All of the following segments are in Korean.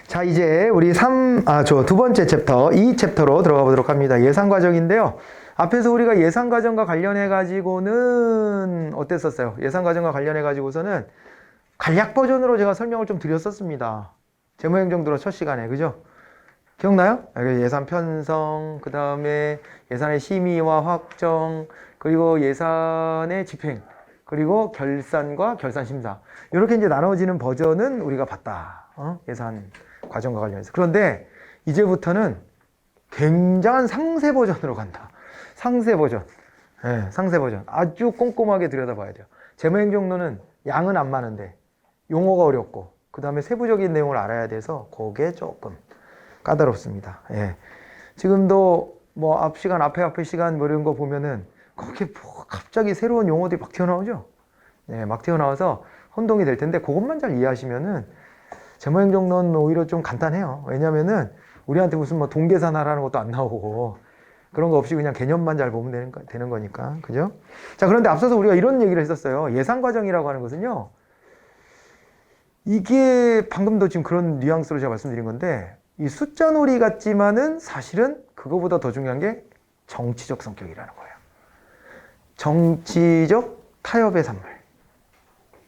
자, 이제 우리 두 번째 챕터, 이 챕터로 들어가 보도록 합니다. 예상 과정인데요. 앞에서 우리가 예상 과정과 관련해 가지고는 어땠었어요? 예상 과정과 관련해 가지고서는 간략 버전으로 제가 설명을 좀 드렸었습니다. 재무행정들어 첫 시간에, 그죠? 기억나요? 예산 편성, 그 다음에 예산의 심의와 확정, 그리고 예산의 집행, 그리고 결산과 결산 심사. 이렇게 이제 나눠지는 버전은 우리가 봤다. 예산 과정과 관련해서. 그런데 이제부터는 굉장한 상세 버전으로 간다. 상세 버전. 네, 상세 버전. 아주 꼼꼼하게 들여다봐야 돼요. 재무행정론은 양은 안 많은데 용어가 어렵고 그 다음에 세부적인 내용을 알아야 돼서 그게 조금 까다롭습니다. 예. 지금도 뭐 앞 시간, 앞에 시간 뭐 이런 거 보면은 거기에 뭐 갑자기 새로운 용어들이 막 튀어나오죠. 예, 막 튀어나와서 혼동이 될 텐데 그것만 잘 이해하시면은 재무행정론 오히려 좀 간단해요. 왜냐면은 우리한테 무슨 뭐 동계산하라는 것도 안 나오고 그런 거 없이 그냥 개념만 잘 보면 되는 거니까. 그죠? 자, 그런데 앞서서 우리가 이런 얘기를 했었어요. 예산 과정이라고 하는 것은요. 이게 방금도 지금 그런 뉘앙스로 제가 말씀드린 건데 이 숫자 놀이 같지만은 사실은 그거보다 더 중요한 게 정치적 성격이라는 거예요. 정치적 타협의 산물.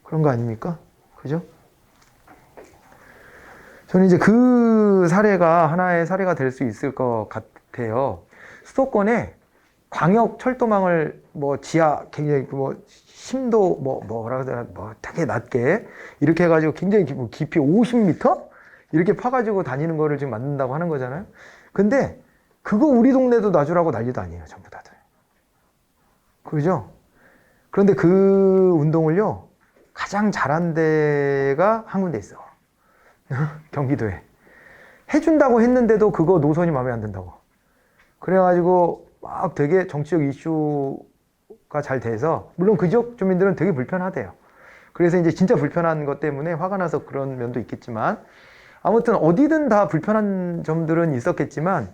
그런 거 아닙니까? 그죠? 저는 이제 그 사례가 하나의 사례가 될 수 있을 것 같아요. 수도권에 광역 철도망을 뭐 지하 굉장히 뭐 심도 뭐라 그러나 뭐 되게 낮게 이렇게 해가지고 굉장히 깊이 50m 이렇게 파가지고 다니는 거를 지금 만든다고 하는 거잖아요. 근데 그거 우리 동네도 놔주라고 난리도 아니에요, 전부 다들. 그러죠? 그런데 그 운동을요 가장 잘한 데가 한 군데 있어. 경기도에. 해준다고 했는데도 그거 노선이 마음에 안 든다고. 그래가지고 막 되게 정치적 이슈가 잘 돼서, 물론 그 지역 주민들은 되게 불편하대요. 그래서 이제 진짜 불편한 것 때문에 화가 나서 그런 면도 있겠지만, 아무튼 어디든 다 불편한 점들은 있었겠지만,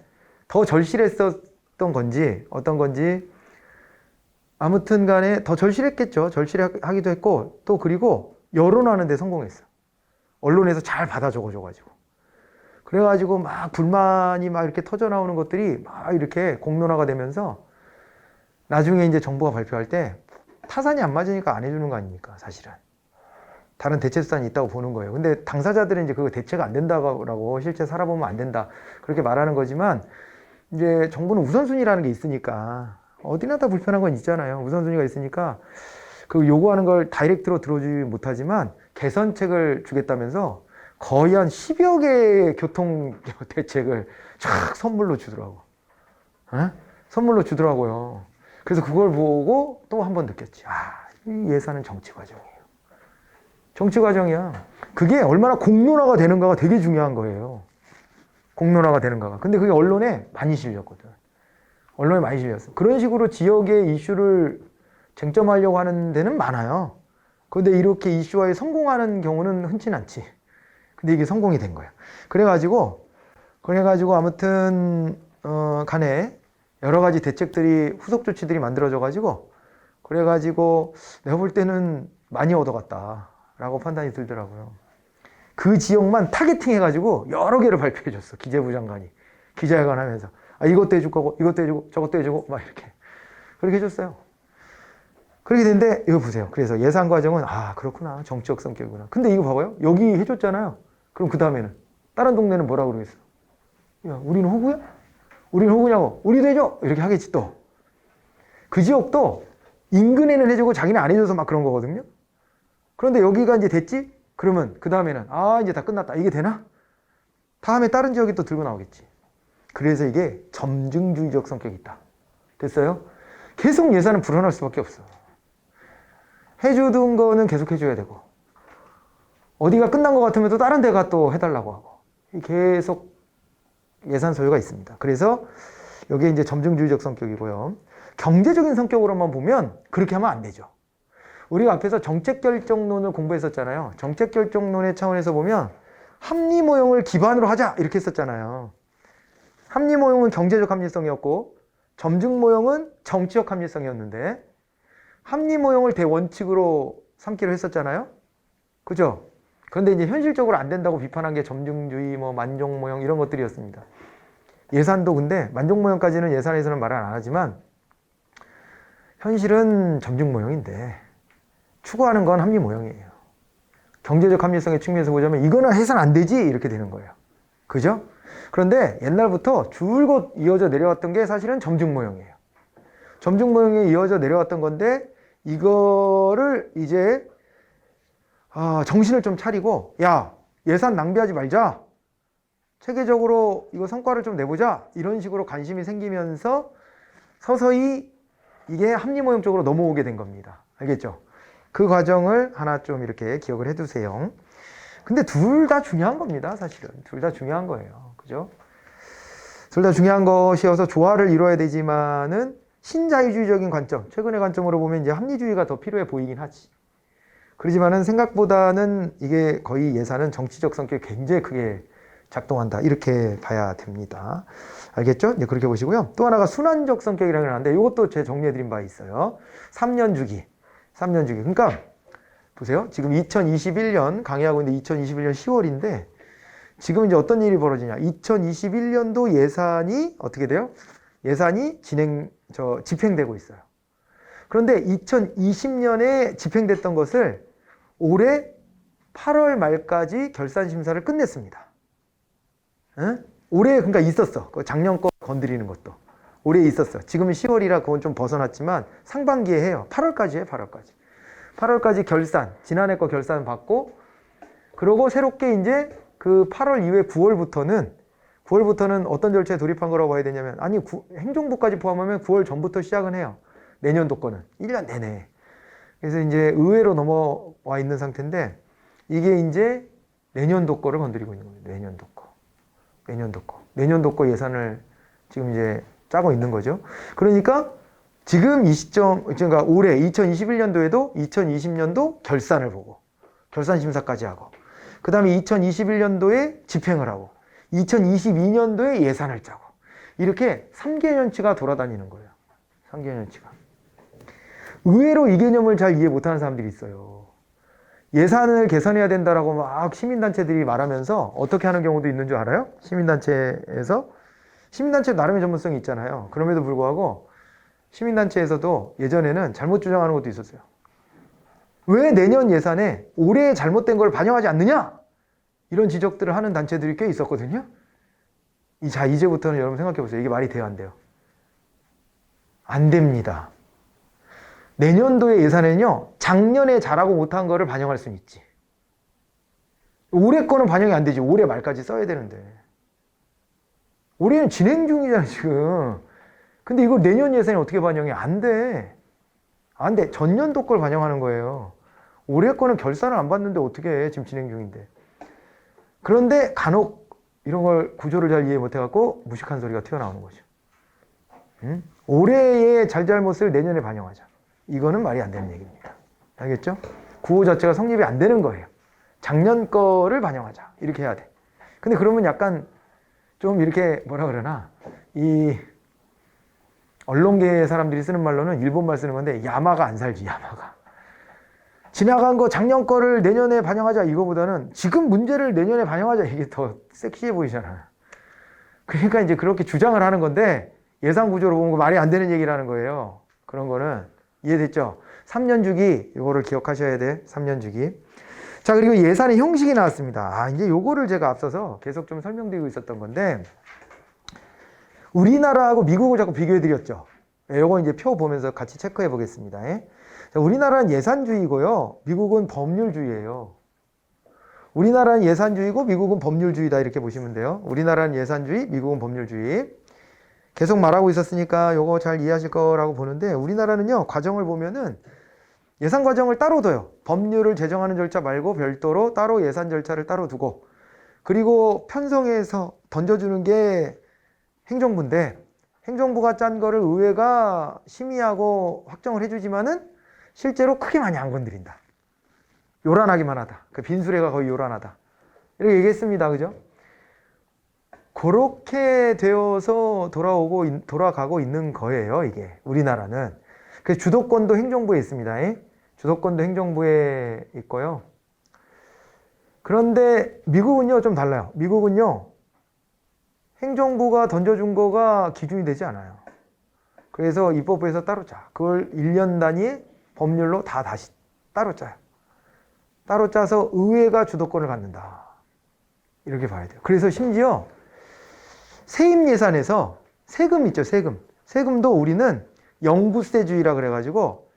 더 절실했었던 건지, 어떤 건지, 아무튼 간에 더 절실했겠죠. 절실하기도 했고, 또 그리고 여론하는 데 성공했어. 언론에서 잘 받아 적어줘가지고. 그래가지고 막 불만이 막 이렇게 터져 나오는 것들이 막 이렇게 공론화가 되면서 나중에 이제 정부가 발표할 때 타산이 안 맞으니까 안 해주는 거 아닙니까, 사실은. 다른 대체 수단이 있다고 보는 거예요. 근데 당사자들은 이제 그거 대체가 안 된다고, 실제 살아보면 안 된다. 그렇게 말하는 거지만, 이제 정부는 우선순위라는 게 있으니까, 어디나 다 불편한 건 있잖아요. 우선순위가 있으니까, 그 요구하는 걸 다이렉트로 들어주지 못하지만, 개선책을 주겠다면서 거의 한 10여 개의 교통 대책을 쫙 선물로 주더라고. 에? 선물로 주더라고요. 그래서 그걸 보고 또 한 번 느꼈지. 이 예산은 정치 과정이에요. 정치 과정이야. 그게 얼마나 공론화가 되는가가 되게 중요한 거예요. 공론화가 되는가가. 근데 그게 언론에 많이 실렸거든. 언론에 많이 실렸어. 그런 식으로 지역의 이슈를 쟁점하려고 하는 데는 많아요. 그런데 이렇게 이슈화에 성공하는 경우는 흔치 않지. 근데 이게 성공이 된 거야. 그래가지고 아무튼 간에 여러 가지 대책들이, 후속 조치들이 만들어져가지고, 그래가지고 내가 볼 때는 많이 얻어갔다라고 판단이 들더라고요. 그 지역만 타겟팅 해가지고 여러 개를 발표해줬어. 기재부 장관이 기자회견 하면서 이것도 해줄 거고 이것도 해주고 저것도 해주고 막 이렇게 그렇게 해줬어요. 그렇게 됐는데 이거 보세요. 그래서 예산 과정은 그렇구나, 정치적 성격이구나. 근데 이거 봐봐요. 여기 해줬잖아요. 그럼 그 다음에는 다른 동네는 뭐라고 그러겠어? 야, 우리는 호구야? 우리는 호구냐고? 우리도 해줘! 이렇게 하겠지 또. 그 지역도 인근에는 해주고 자기는 안 해줘서 막 그런 거거든요. 그런데 여기가 이제 됐지? 그러면 그 다음에는 이제 다 끝났다. 이게 되나? 다음에 다른 지역이 또 들고 나오겠지. 그래서 이게 점증주의적 성격이 있다. 됐어요? 계속 예산은 불어날 수밖에 없어. 해주던 거는 계속 해줘야 되고, 어디가 끝난 것 같으면 또 다른 데가 또 해달라고 하고, 계속 예산 소요가 있습니다. 그래서 여기에 이제 점증주의적 성격이고요. 경제적인 성격으로만 보면 그렇게 하면 안 되죠. 우리가 앞에서 정책결정론을 공부했었잖아요. 정책결정론의 차원에서 보면 합리모형을 기반으로 하자 이렇게 했었잖아요. 합리모형은 경제적 합리성이었고 점증모형은 정치적 합리성이었는데, 합리모형을 대원칙으로 삼기로 했었잖아요. 그죠? 그런데 이제 현실적으로 안 된다고 비판한 게 점중주의, 뭐 만종모형 이런 것들이었습니다. 예산도 근데 만종모형까지는 예산에서는 말을 안 하지만 현실은 점중모형인데 추구하는 건 합리모형이에요. 경제적 합리성의 측면에서 보자면 이거는 해서는 안 되지 이렇게 되는 거예요. 그죠? 그런데 옛날부터 줄곧 이어져 내려왔던 게 사실은 점중모형이에요. 점중모형이 이어져 내려왔던 건데 이거를 이제 정신을 좀 차리고 야 예산 낭비하지 말자. 체계적으로 이거 성과를 좀 내보자. 이런 식으로 관심이 생기면서 서서히 이게 합리모형 쪽으로 넘어오게 된 겁니다. 알겠죠? 그 과정을 하나 좀 이렇게 기억을 해두세요. 근데 둘 다 중요한 겁니다. 사실은. 둘 다 중요한 거예요. 그죠? 둘 다 중요한 것이어서 조화를 이뤄야 되지만은 신자유주의적인 관점, 최근의 관점으로 보면 이제 합리주의가 더 필요해 보이긴 하지. 그러지만은 생각보다는 이게 거의 예산은 정치적 성격이 굉장히 크게 작동한다. 이렇게 봐야 됩니다. 알겠죠? 네, 그렇게 보시고요. 또 하나가 순환적 성격이라는 게 하는데 이것도 제가 정리해드린 바 있어요. 3년 주기. 3년 주기. 그러니까 보세요. 지금 2021년 강의하고 있는데 2021년 10월인데 지금 이제 어떤 일이 벌어지냐. 2021년도 예산이 어떻게 돼요? 예산이 집행되고 있어요. 그런데 2020년에 집행됐던 것을 올해 8월 말까지 결산 심사를 끝냈습니다. 응? 올해 그러니까 있었어. 작년 거 건드리는 것도. 올해 있었어. 지금은 10월이라 그건 좀 벗어났지만 상반기에 해요. 8월까지 해요. 8월까지. 8월까지 결산, 지난해 거 결산 받고 그러고 새롭게 이제 그 8월 이후에 9월부터는 어떤 절차에 돌입한 거라고 봐야 되냐면 아니 행정부까지 포함하면 9월 전부터 시작은 해요. 내년도 거는 1년 내내. 그래서 이제 의회로 넘어와 있는 상태인데 이게 이제 내년도 거를 건드리고 있는 거예요. 내년도 거 예산을 지금 이제 짜고 있는 거죠. 그러니까 지금 이 시점, 그러니까 올해 2021년도에도 2020년도 결산을 보고 결산 심사까지 하고 그 다음에 2021년도에 집행을 하고 2022년도에 예산을 짜고 이렇게 3개년치가 돌아다니는 거예요. 3개년치가. 의외로 이 개념을 잘 이해 못하는 사람들이 있어요. 예산을 개선해야 된다라고 막 시민단체들이 말하면서 어떻게 하는 경우도 있는 줄 알아요? 시민단체 나름의 전문성이 있잖아요. 그럼에도 불구하고 시민단체에서도 예전에는 잘못 주장하는 것도 있었어요. 왜 내년 예산에 올해 잘못된 걸 반영하지 않느냐? 이런 지적들을 하는 단체들이 꽤 있었거든요. 자, 이제부터는 여러분 생각해 보세요. 이게 말이 돼요, 안 돼요? 안 됩니다. 내년도의 예산에는요, 작년에 잘하고 못한 거를 반영할 수는 있지. 올해 거는 반영이 안 되지. 올해 말까지 써야 되는데. 올해는 진행 중이잖아, 지금. 근데 이걸 내년 예산에 어떻게 반영해? 안 돼. 안 돼. 전년도 걸 반영하는 거예요. 올해 거는 결산을 안 받는데 어떻게 해? 지금 진행 중인데. 그런데 간혹 이런 걸 구조를 잘 이해 못해갖고 무식한 소리가 튀어나오는 거죠. 응? 올해의 잘잘못을 내년에 반영하자. 이거는 말이 안 되는 얘기입니다. 알겠죠? 구호 자체가 성립이 안 되는 거예요. 작년 거를 반영하자. 이렇게 해야 돼. 근데 그러면 약간 좀 이렇게 뭐라 그러나 이 언론계 사람들이 쓰는 말로는 일본말 쓰는 건데 야마가 안 살지. 야마가. 지나간 거 작년 거를 내년에 반영하자 이거보다는 지금 문제를 내년에 반영하자 이게 더 섹시해 보이잖아. 그러니까 이제 그렇게 주장을 하는 건데 예산 구조로 보면 말이 안 되는 얘기라는 거예요. 그런 거는 이해됐죠? 3년 주기 이거를 기억하셔야 돼. 3년 주기. 자, 그리고 예산의 형식이 나왔습니다. 이제 요거를 제가 앞서서 계속 좀 설명드리고 있었던 건데 우리나라하고 미국을 자꾸 비교해 드렸죠. 요거 이제 표 보면서 같이 체크해 보겠습니다. 자, 우리나라는 예산주의고요. 미국은 법률주의예요. 우리나라는 예산주의고 미국은 법률주의다 이렇게 보시면 돼요. 우리나라는 예산주의, 미국은 법률주의. 계속 말하고 있었으니까 요거 잘 이해하실 거라고 보는데 우리나라는요. 과정을 보면은 예산 과정을 따로 둬요. 법률을 제정하는 절차 말고 별도로 따로 예산 절차를 따로 두고 그리고 편성해서 던져주는 게 행정부인데 행정부가 짠 거를 의회가 심의하고 확정을 해주지만은 실제로 크게 많이 안 건드린다. 요란하기만 하다. 그 빈수레가 거의 요란하다. 이렇게 얘기했습니다. 그죠? 그렇게 되어서 돌아가고 있는 거예요. 이게 우리나라는. 그래서 주도권도 행정부에 있습니다. 주도권도 행정부에 있고요. 그런데 미국은요, 좀 달라요. 미국은요, 행정부가 던져준 거가 기준이 되지 않아요. 그래서 입법부에서 따로 짜. 그걸 1년 단위의 법률로 다시 따로 짜요. 따로 짜서 의회가 주도권을 갖는다. 이렇게 봐야 돼요. 그래서 심지어 세입 예산에서 세금 있죠, 세금. 세금도 우리는 영부세주의라 그래가지고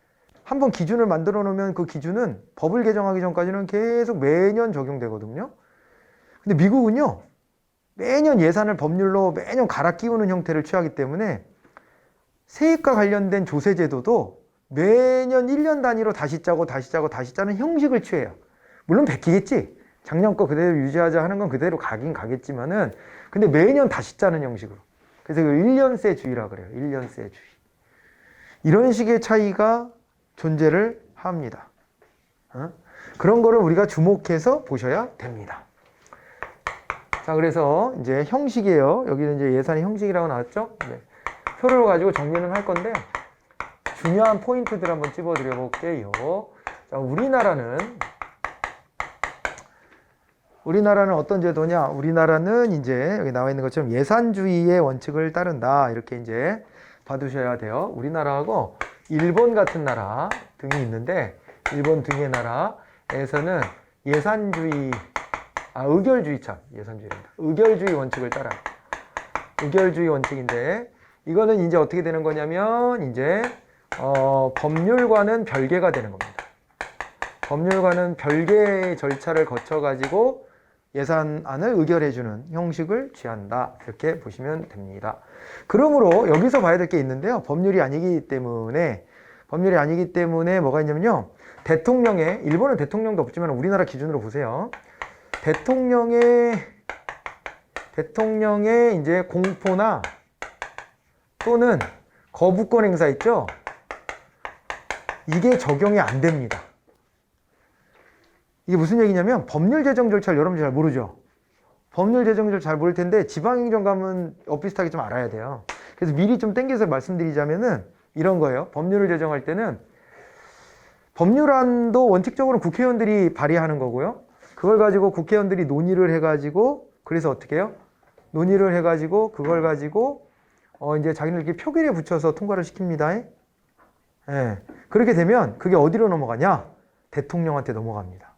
한번 기준을 만들어 놓으면 그 기준은 법을 개정하기 전까지는 계속 매년 적용되거든요. 근데 미국은요, 매년 예산을 법률로 매년 갈아 끼우는 형태를 취하기 때문에 세입과 관련된 조세제도도 매년 1년 단위로 다시 짜고 다시 짜고 다시 짜는 형식을 취해요. 물론 베끼겠지. 작년 거 그대로 유지하자 하는 건 그대로 가긴 가겠지만은 근데 매년 다시 짜는 형식으로. 그래서 1년세주의라 그래요. 1년세주의. 이런 식의 차이가 존재를 합니다. 그런 거를 우리가 주목해서 보셔야 됩니다. 자, 그래서 이제 형식이에요. 여기는 이제 예산의 형식이라고 나왔죠? 네. 표를 가지고 정리는 할 건데 중요한 포인트들 한번 찝어드려 볼게요. 자, 우리나라는 어떤 제도냐? 우리나라는 이제 여기 나와 있는 것처럼 예산주의의 원칙을 따른다. 이렇게 이제 봐두셔야 돼요. 우리나라하고 일본 같은 나라 등이 있는데 일본 등의 나라에서는 의결주의 원칙을 따라. 의결주의 원칙인데 이거는 이제 어떻게 되는 거냐면 이제 법률과는 별개가 되는 겁니다. 법률과는 별개의 절차를 거쳐 가지고 예산안을 의결해주는 형식을 취한다. 이렇게 보시면 됩니다. 그러므로 여기서 봐야 될 게 있는데요. 법률이 아니기 때문에 뭐가 있냐면요. 일본은 대통령도 없지만 우리나라 기준으로 보세요. 대통령의 이제 공포나 또는 거부권 행사 있죠? 이게 적용이 안 됩니다. 이게 무슨 얘기냐면 법률 제정 절차를 여러분들 잘 모르죠? 법률 제정 절차 잘 모를 텐데 지방행정감은 비슷하게 좀 알아야 돼요. 그래서 미리 좀 땡겨서 말씀드리자면은 이런 거예요. 법률을 제정할 때는 법률안도 원칙적으로 국회의원들이 발의하는 거고요. 그걸 가지고 국회의원들이 논의를 해가지고 그래서 어떻게 해요? 논의를 해가지고 그걸 가지고 이제 자기들끼리 표결에 붙여서 통과를 시킵니다. 예. 그렇게 되면 그게 어디로 넘어가냐? 대통령한테 넘어갑니다.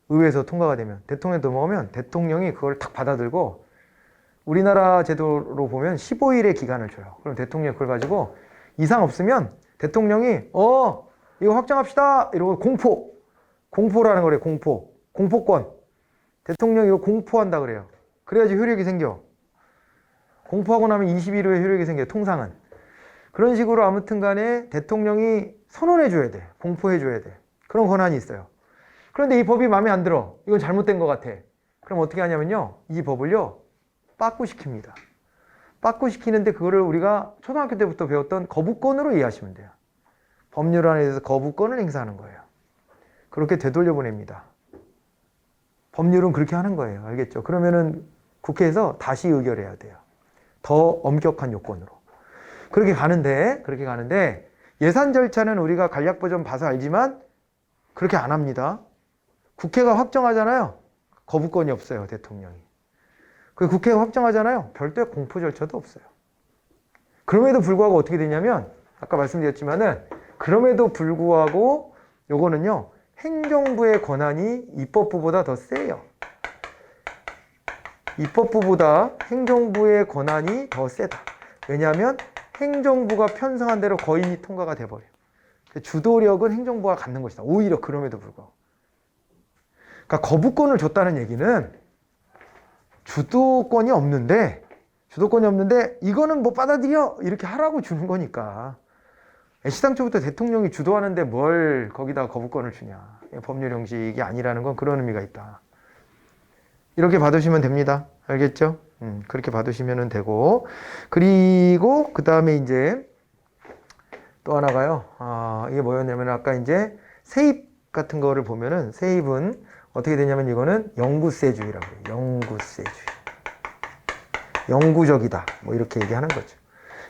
의회에서 통과가 되면 대통령한테 넘어가면 대통령이 그걸 탁 받아들고 우리나라 제도로 보면 15일의 기간을 줘요. 그럼 대통령이 그걸 가지고 이상 없으면 대통령이 이거 확정합시다 이러고 공포라는 거래요. 공포권. 대통령이 이거 공포한다 그래요. 그래야지 효력이 생겨. 공포하고 나면 20일 후에 효력이 생겨요. 통상은. 그런 식으로 아무튼 간에 대통령이 선언해 줘야 돼. 공포해 줘야 돼. 그런 권한이 있어요. 그런데 이 법이 마음에 안 들어. 이건 잘못된 것 같아. 그럼 어떻게 하냐면요. 이 법을요. 빠꾸시킵니다. 빠꾸시키는데 그거를 우리가 초등학교 때부터 배웠던 거부권으로 이해하시면 돼요. 법률안에 대해서 거부권을 행사하는 거예요. 그렇게 되돌려 보냅니다. 법률은 그렇게 하는 거예요. 알겠죠? 그러면은 국회에서 다시 의결해야 돼요. 더 엄격한 요건으로. 그렇게 가는데 예산 절차는 우리가 간략버전 봐서 알지만 그렇게 안 합니다. 국회가 확정하잖아요. 거부권이 없어요. 대통령이. 그 국회가 확정하잖아요. 별도의 공포 절차도 없어요. 그럼에도 불구하고 어떻게 되냐면 아까 말씀드렸지만은 그럼에도 불구하고 요거는요. 행정부의 권한이 입법부보다 더 세요. 입법부보다 행정부의 권한이 더 세다. 왜냐하면 행정부가 편성한 대로 거의 통과가 돼버려요. 주도력은 행정부가 갖는 것이다. 오히려 그럼에도 불구하고. 그러니까 거부권을 줬다는 얘기는 주도권이 없는데 이거는 뭐 받아들여 이렇게 하라고 주는 거니까. 시당초부터 대통령이 주도하는데 뭘 거기다 거부권을 주냐. 법률 형식이 아니라는 건 그런 의미가 있다. 이렇게 봐두시면 됩니다. 알겠죠? 그렇게 봐두시면 되고. 그리고 그 다음에 이제 또 하나가요. 이게 뭐였냐면 아까 이제 세입 같은 거를 보면은 세입은 어떻게 되냐면 이거는 영구세주의라고 해요. 영구세주의. 영구적이다. 뭐 이렇게 얘기하는 거죠.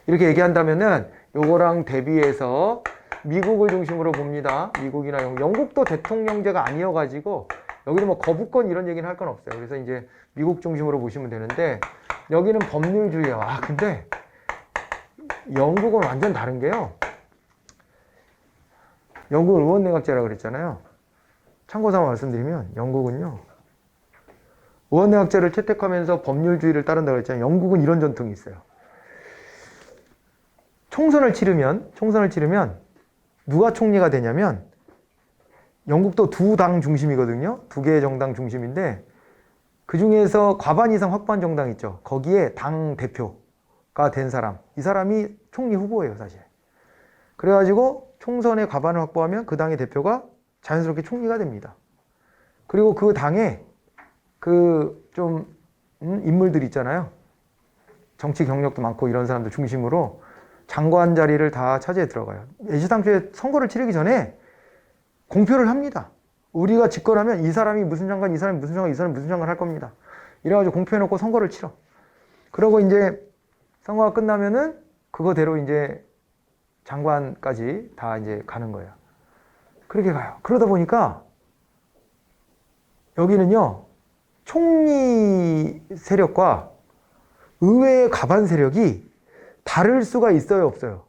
이렇게 얘기한다면은 요거랑 대비해서 미국을 중심으로 봅니다. 미국이나 영국도 대통령제가 아니어가지고 여기는 뭐 거부권 이런 얘기는 할 건 없어요. 그래서 이제 미국 중심으로 보시면 되는데 여기는 법률주의야. 아, 근데 영국은 완전 다른 게요. 영국은 의원내각제라고 그랬잖아요. 참고삼아 말씀드리면 영국은요. 의원내각제를 채택하면서 법률주의를 따른다고 그랬잖아요. 영국은 이런 전통이 있어요. 총선을 치르면 누가 총리가 되냐면 영국도 두 당 중심이거든요. 두 개의 정당 중심인데 그 중에서 과반 이상 확보한 정당 있죠. 거기에 당 대표가 된 사람, 이 사람이 총리 후보예요, 사실. 그래가지고 총선에 과반을 확보하면 그 당의 대표가 자연스럽게 총리가 됩니다. 그리고 그 당에 인물들 있잖아요. 정치 경력도 많고 이런 사람들 중심으로 장관 자리를 다 차지해 들어가요. 애시당초에 선거를 치르기 전에 공표를 합니다. 우리가 집권하면 이 사람이 무슨 장관, 이 사람이 무슨 장관, 이 사람이 무슨 장관 할 겁니다. 이래가지고 공표해놓고 선거를 치러. 그러고 이제 선거가 끝나면은 그거대로 이제 장관까지 다 이제 가는 거예요. 그렇게 가요. 그러다 보니까 여기는요, 총리 세력과 의회의 가반 세력이 다를 수가 있어요, 없어요?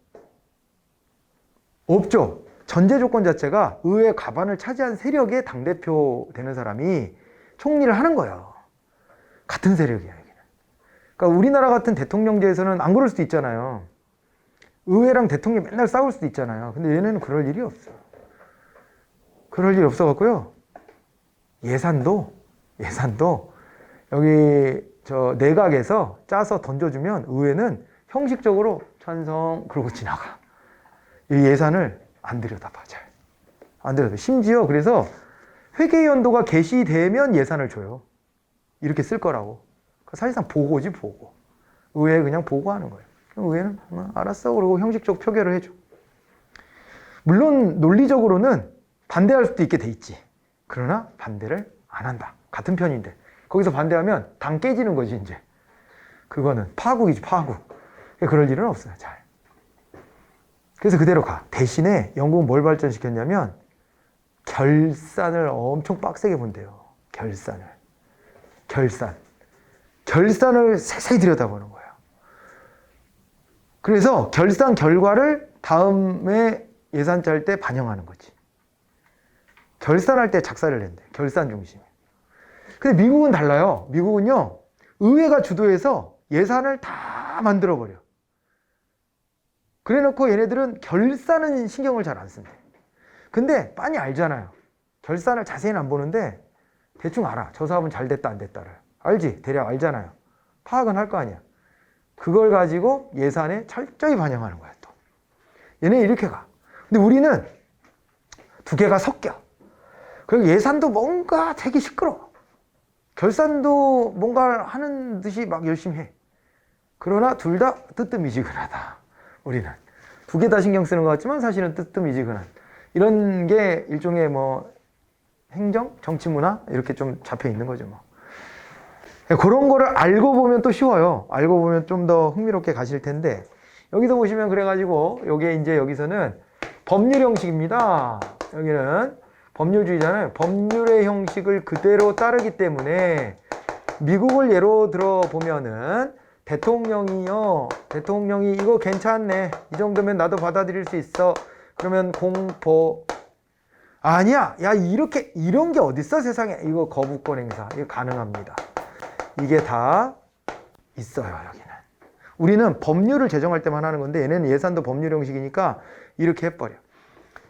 없죠. 전제 조건 자체가 의회 가반을 차지한 세력의 당대표 되는 사람이 총리를 하는 거예요. 같은 세력이에요, 여기는. 그러니까 우리나라 같은 대통령제에서는 안 그럴 수도 있잖아요. 의회랑 대통령이 맨날 싸울 수도 있잖아요. 근데 얘네는 그럴 일이 없어요. 그럴 일이 없어갖고요. 예산도 여기 내각에서 짜서 던져주면 의회는 형식적으로 찬성 그러고 지나가. 이 예산을 안 들여다봐. 잘 안 들여다봐. 심지어 그래서 회계연도가 개시되면 예산을 줘요. 이렇게 쓸 거라고. 사실상 보고지, 보고. 의회에 그냥 보고하는 거예요. 의회는 알았어 그러고 형식적 표결을 해줘. 물론 논리적으로는 반대할 수도 있게 돼 있지. 그러나 반대를 안 한다. 같은 편인데 거기서 반대하면 당 깨지는 거지. 이제 그거는 파국이지, 파국. 그럴 일은 없어요. 잘. 그래서 그대로 가. 대신에 영국은 뭘 발전시켰냐면 결산을 엄청 빡세게 본대요. 결산을 세세히 들여다보는 거예요. 그래서 결산 결과를 다음에 예산 짤 때 반영하는 거지. 결산할 때 작사를 낸대. 결산 중심. 근데 미국은 달라요. 미국은요, 의회가 주도해서 예산을 다 만들어버려. 그래 놓고 얘네들은 결산은 신경을 잘 안 쓴대. 근데 빤히 알잖아요. 결산을 자세히는 안 보는데 대충 알아. 저 사업은 잘 됐다 안 됐다를. 알지? 대략 알잖아요. 파악은 할 거 아니야. 그걸 가지고 예산에 철저히 반영하는 거야, 또. 얘네 이렇게 가. 근데 우리는 두 개가 섞여. 그리고 예산도 뭔가 되게 시끄러워. 결산도 뭔가 하는 듯이 막 열심히 해. 그러나 둘 다 뜨뜻미지근하다. 우리는 두 개 다 신경 쓰는 것 같지만 사실은 뜨뜻미지근한 이런 게 일종의 뭐 행정, 정치 문화 이렇게 좀 잡혀 있는 거죠. 뭐 그런 거를 알고 보면 또 쉬워요. 알고 보면 좀 더 흥미롭게 가실 텐데 여기서 보시면 그래가지고 요게 이제 여기서는 법률 형식입니다. 여기는 법률주의잖아요. 법률의 형식을 그대로 따르기 때문에 미국을 예로 들어 보면은 대통령이 이거 괜찮네. 이 정도면 나도 받아들일 수 있어. 그러면 공포. 아니야. 야, 이런 게 어딨어, 세상에. 이거 거부권 행사. 이거 가능합니다. 이게 다 있어요, 여기는. 우리는 법률을 제정할 때만 하는 건데 얘네는 예산도 법률 형식이니까 이렇게 해버려.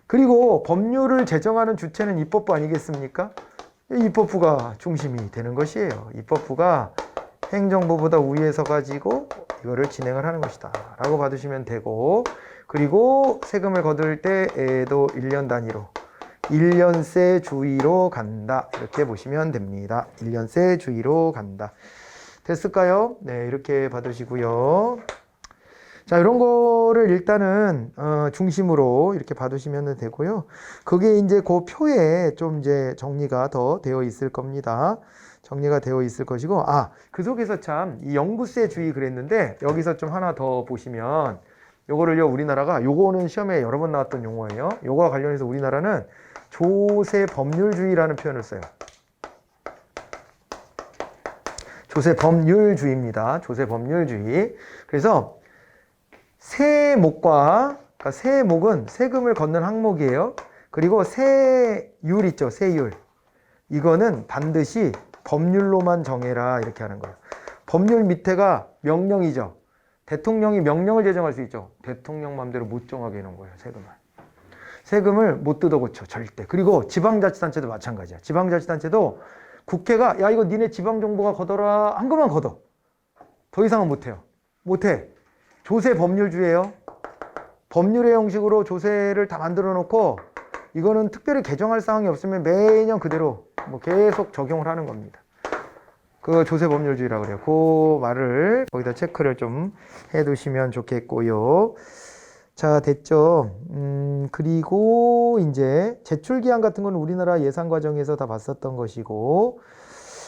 그리고 법률을 제정하는 주체는 입법부 아니겠습니까? 입법부가 중심이 되는 것이에요. 입법부가 행정부보다 위에 서가지고 이거를 진행을 하는 것이다 라고 봐두시면 되고, 그리고 세금을 거둘 때에도 1년 단위로 1년세 주의로 간다 이렇게 보시면 됩니다. 1년세 주의로 간다. 됐을까요? 네, 이렇게 봐두시고요. 자, 이런 거를 일단은 중심으로 이렇게 봐두시면 되고요. 그게 이제 그 표에 좀 이제 정리가 더 되어 있을 겁니다. 정리가 되어 있을 것이고, 그 속에서 참 이 영구세 주의 그랬는데 여기서 좀 하나 더 보시면 요거를요, 우리나라가 요거는 시험에 여러 번 나왔던 용어예요. 요거와 관련해서 우리나라는 조세 법률주의라는 표현을 써요. 조세법률주의입니다. 조세법률주의. 그래서 세목과, 그러니까 세목은 세금을 걷는 항목이에요. 그리고 세율 있죠, 세율. 이거는 반드시 법률로만 정해라, 이렇게 하는 거예요. 법률 밑에가 명령이죠. 대통령이 명령을 제정할 수 있죠. 대통령 마음대로 못 정하게 해놓은 거예요, 세금을. 세금을 못 뜯어 고쳐, 절대. 그리고 지방자치단체도 마찬가지야. 지방자치단체도 국회가 야 이거 니네 지방정부가 걷어라 한 것만 걷어. 더 이상은 못해요. 못해. 조세법률주의예요. 법률의 형식으로 조세를 다 만들어 놓고 이거는 특별히 개정할 사항이 없으면 매년 그대로 뭐 계속 적용을 하는 겁니다. 그 조세법률주의라고 그래요. 그 말을 거기다 체크를 좀 해두시면 좋겠고요. 자, 됐죠. 그리고 이제 제출기한 같은 건 우리나라 예산 과정에서 다 봤었던 것이고,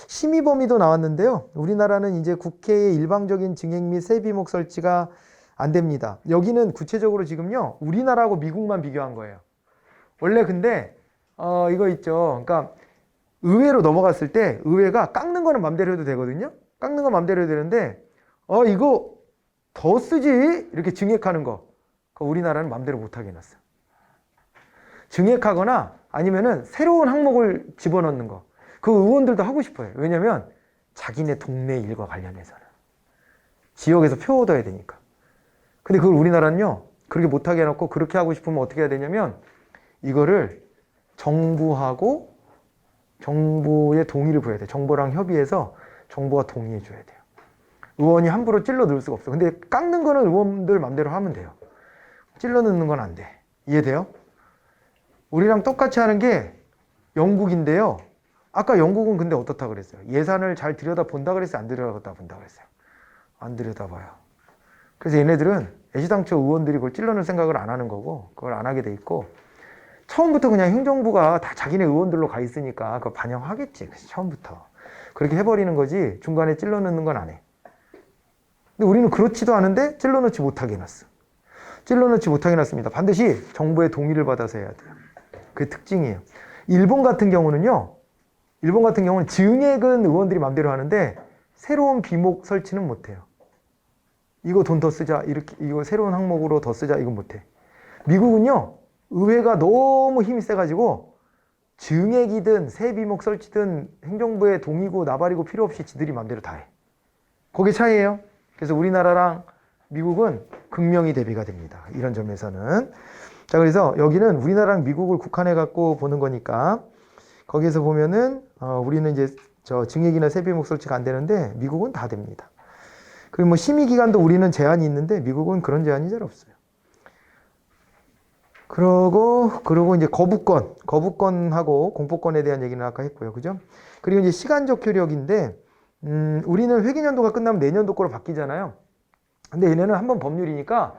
심의 범위도 나왔는데요. 우리나라는 이제 국회의 일방적인 증액 및 세비목 설치가 안 됩니다. 여기는 구체적으로 지금요, 우리나라하고 미국만 비교한 거예요. 원래 근데, 이거 있죠. 그러니까 의회로 넘어갔을 때 의회가 깎는 거는 맘대로 해도 되거든요. 깎는 건 맘대로 해도 되는데, 이거 더 쓰지? 이렇게 증액하는 거. 우리나라는 맘대로 못하게 해놨어. 증액하거나 아니면은 새로운 항목을 집어넣는 거. 그 의원들도 하고 싶어요. 왜냐면 자기네 동네 일과 관련해서는. 지역에서 표 얻어야 되니까. 근데 그걸 우리나라는요, 그렇게 못하게 해놓고 그렇게 하고 싶으면 어떻게 해야 되냐면 이거를 정부하고 정부의 동의를 구해야 돼. 정부랑 협의해서 정부가 동의해 줘야 돼요. 의원이 함부로 찔러 넣을 수가 없어. 근데 깎는 거는 의원들 맘대로 하면 돼요. 찔러 넣는 건 안 돼. 이해돼요? 우리랑 똑같이 하는 게 영국인데요. 아까 영국은 근데 어떻다 그랬어요? 예산을 잘 들여다본다 그랬어요? 안 들여다본다 그랬어요? 안 들여다봐요. 그래서 얘네들은 애시당초 의원들이 그걸 찔러넣을 생각을 안 하는 거고 그걸 안 하게 돼 있고 처음부터 그냥 행정부가 다 자기네 의원들로 가 있으니까 그거 반영하겠지. 그래서 처음부터. 그렇게 해버리는 거지 중간에 찔러넣는 건 안 해. 근데 우리는 그렇지도 않은데 찔러넣지 못하게 해놨어. 찔러넣지 못하게 해놨습니다. 반드시 정부의 동의를 받아서 해야 돼요. 그게 특징이에요. 일본 같은 경우는 증액은 의원들이 마음대로 하는데 새로운 비목 설치는 못해요. 이거 돈 더 쓰자, 이거 새로운 항목으로 더 쓰자, 이건 못해. 미국은요, 의회가 너무 힘이 세가지고 증액이든 세비목 설치든 행정부의 동의고 나발이고 필요 없이 지들이 마음대로 다 해. 그게 차이예요. 그래서 우리나라랑 미국은 극명히 대비가 됩니다. 이런 점에서는. 자, 그래서 여기는 우리나라랑 미국을 국한해 갖고 보는 거니까 거기에서 보면은 우리는 이제 증액이나 세비목 설치가 안 되는데 미국은 다 됩니다. 그리고 뭐 심의 기간도 우리는 제한이 있는데 미국은 그런 제한이 잘 없어요. 그러고 이제 거부권하고 공포권에 대한 얘기는 아까 했고요. 그죠? 그리고 이제 시간적 효력인데 우리는 회계연도가 끝나면 내년도 거로 바뀌잖아요. 근데 얘네는 한번 법률이니까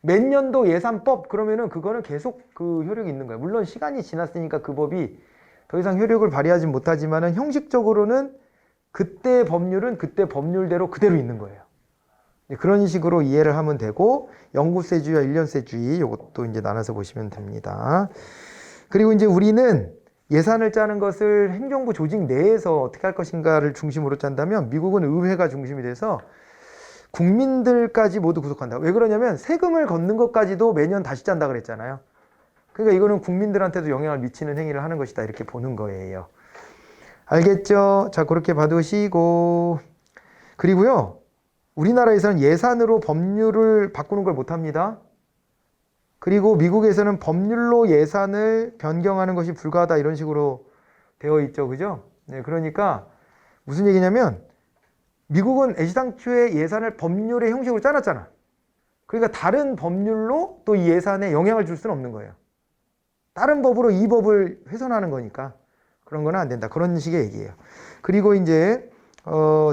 몇 년도 예산법 그러면은 그거는 계속 그 효력이 있는 거예요. 물론 시간이 지났으니까 그 법이 더 이상 효력을 발휘하지 못하지만은 형식적으로는 그때 법률은 그때 법률대로 그대로 있는 거예요. 그런 식으로 이해를 하면 되고 영구세주의와 1년세주의 이것도 이제 나눠서 보시면 됩니다. 그리고 이제 우리는 예산을 짜는 것을 행정부 조직 내에서 어떻게 할 것인가를 중심으로 짠다면 미국은 의회가 중심이 돼서 국민들까지 모두 구속한다. 왜 그러냐면 세금을 걷는 것까지도 매년 다시 짠다 그랬잖아요. 그러니까 이거는 국민들한테도 영향을 미치는 행위를 하는 것이다. 이렇게 보는 거예요. 알겠죠? 자, 그렇게 봐두시고. 그리고요, 우리나라에서는 예산으로 법률을 바꾸는 걸 못합니다. 그리고 미국에서는 법률로 예산을 변경하는 것이 불가하다. 이런 식으로 되어 있죠. 그죠? 네, 그러니까 무슨 얘기냐면 미국은 애시당초에 예산을 법률의 형식으로 짜놨잖아. 그러니까 다른 법률로 또 이 예산에 영향을 줄 수는 없는 거예요. 다른 법으로 이 법을 훼손하는 거니까 그런 거는 안 된다. 그런 식의 얘기예요. 그리고 이제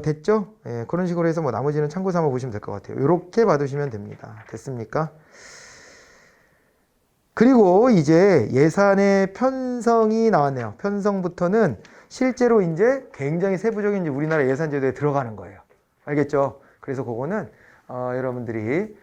됐죠? 예, 그런 식으로 해서 뭐 나머지는 참고 삼아 보시면 될 것 같아요. 이렇게 봐두시면 됩니다. 됐습니까? 그리고 이제 예산의 편성이 나왔네요. 편성부터는 실제로 이제 굉장히 세부적인 이제 우리나라 예산 제도에 들어가는 거예요. 알겠죠? 그래서 그거는 여러분들이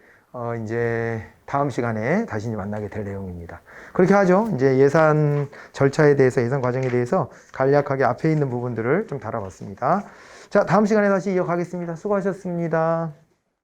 이제 다음 시간에 다시 만나게 될 내용입니다. 그렇게 하죠. 이제 예산 절차에 대해서, 예산 과정에 대해서 간략하게 앞에 있는 부분들을 좀 다뤄봤습니다. 자, 다음 시간에 다시 이어가겠습니다. 수고하셨습니다.